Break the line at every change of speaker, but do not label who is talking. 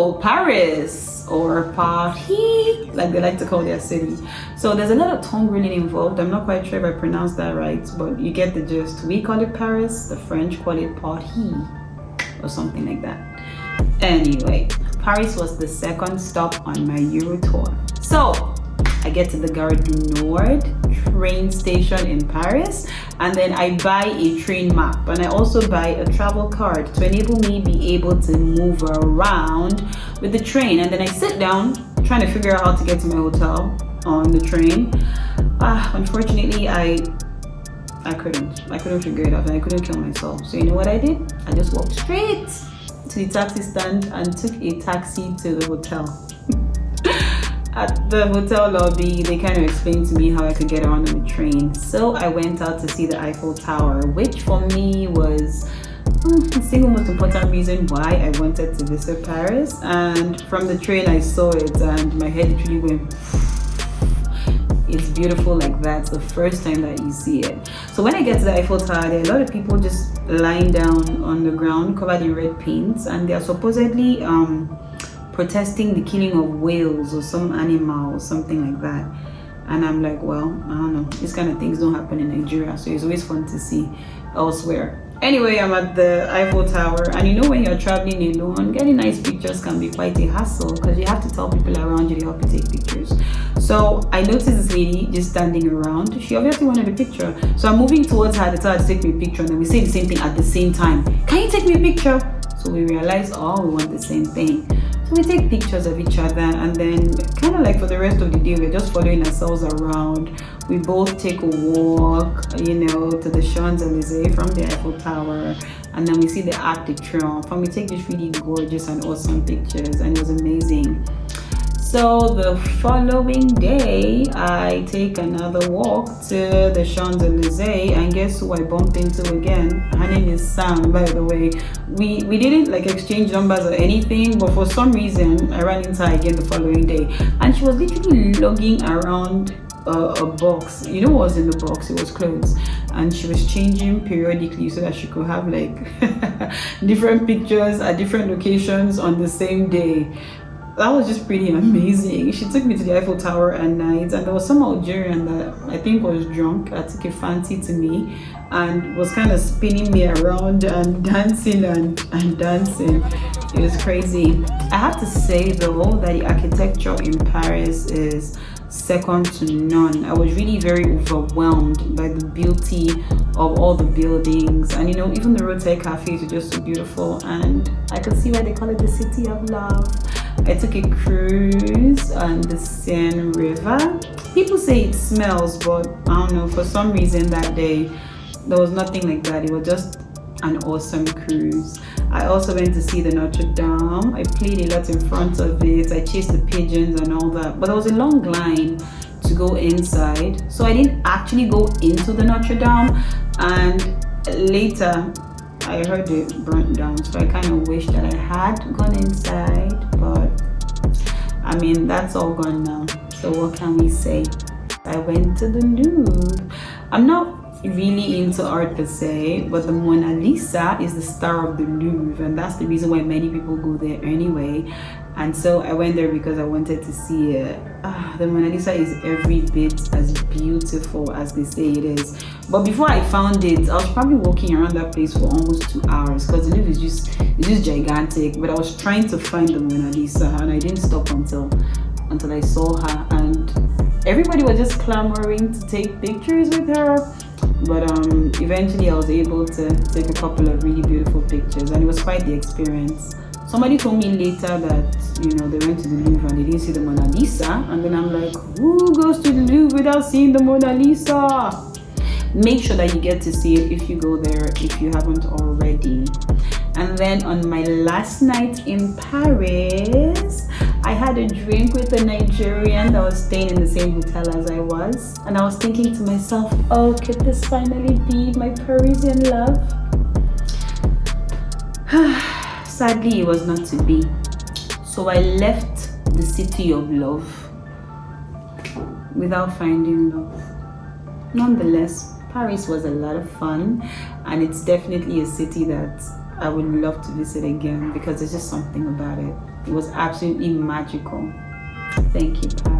So Paris, or Paris, like they like to call their city. So there's a lot of tongue really involved. I'm not quite sure if I pronounced that right, but you get the gist. We call it Paris, the French call it Paris, or something like that. Anyway, Paris was the second stop on my Euro tour. So I get to the Gare du Nord train station in Paris, and then I buy a train map, and I also buy a travel card to enable me be able to move around with the train. And then I sit down trying to figure out how to get to my hotel on the train. Unfortunately, I couldn't figure it out, and I couldn't kill myself. So you know what I did? I just walked straight to the taxi stand and took a taxi to the hotel. At the hotel lobby, they kind of explained to me how I could get around on the train. So I went out to see the Eiffel Tower, which for me was the single most important reason why I wanted to visit Paris. And from the train, I saw it and my head literally went, it's beautiful like that. It's the first time that you see it. So when I get to the Eiffel Tower, there are a lot of people just lying down on the ground covered in red paint, and they are supposedly protesting the killing of whales or some animal or something like that. And I'm like, well, I don't know, these kind of things don't happen in Nigeria, so it's always fun to see elsewhere. Anyway, I'm at the Eiffel Tower, and you know, when you're traveling alone, getting nice pictures can be quite a hassle because you have to tell people around you to help you take pictures. So I noticed this lady just standing around. She obviously wanted a picture, so I'm moving towards her to tell her to take me a picture, and then we say the same thing at the same time. Can you take me a picture? So we realize, oh, we want the same thing. So we take pictures of each other, and then kind of like for the rest of the day, we're just following ourselves around. We both take a walk, you know, to the Champs-Elysees from the Eiffel Tower, and then we see the Arc de Triomphe, and we take these really gorgeous and awesome pictures, and it was amazing. So the following day, I take another walk to the Champs-Elysees, and guess who I bumped into again? Her name is Sam, by the way. We didn't like exchange numbers or anything, but for some reason, I ran into her again the following day, and she was literally lugging around a box. You know what was in the box? It was clothes, and she was changing periodically so that she could have like different pictures at different locations on the same day. That was just pretty amazing. She took me to the Eiffel Tower at night, and there was some Algerian that I think was drunk. I took a fancy to me and was kind of spinning me around and dancing and dancing. It was crazy. I have to say though that the architecture in Paris is second to none. I was really very overwhelmed by the beauty of all the buildings, and you know, even the roadside cafes are just so beautiful, and I could see why they call it the city of love. I took a cruise on the Seine River. People say it smells, but I don't know, for some reason that day there was nothing like that. It was just an awesome cruise. I also went to see the Notre Dame. I played a lot in front of it. I chased the pigeons and all that, but there was a long line to go inside, so I didn't actually go into the Notre Dame, and later I heard it burnt down, so I kind of wish that I had gone inside, but I mean, that's all gone now, so what can we say? I went to the Louvre. I'm not really into art per se, but the Mona Lisa is the star of the Louvre, and that's the reason why many people go there anyway. And so I went there because I wanted to see it. The Mona Lisa is every bit as beautiful as they say it is. But before I found it, I was probably walking around that place for almost 2 hours because the Louvre is just gigantic. But I was trying to find the Mona Lisa, and I didn't stop until I saw her, and everybody was just clamoring to take pictures with her. But eventually I was able to take a couple of really beautiful pictures, and it was quite the experience. Somebody told me later that, you know, they went to the Louvre and they didn't see the Mona Lisa, and then I'm like, who goes to the Louvre without seeing the Mona Lisa? Make sure that you get to see it if you go there, if you haven't already. And then on my last night in Paris, I had a drink with a Nigerian that was staying in the same hotel as I was, and I was thinking to myself, oh, could this finally be my Parisian love? Sadly, it was not to be. So I left the city of love without finding love. Nonetheless, Paris was a lot of fun, and it's definitely a city that I would love to visit again because there's just something about it. It was absolutely magical. Thank you. Bye.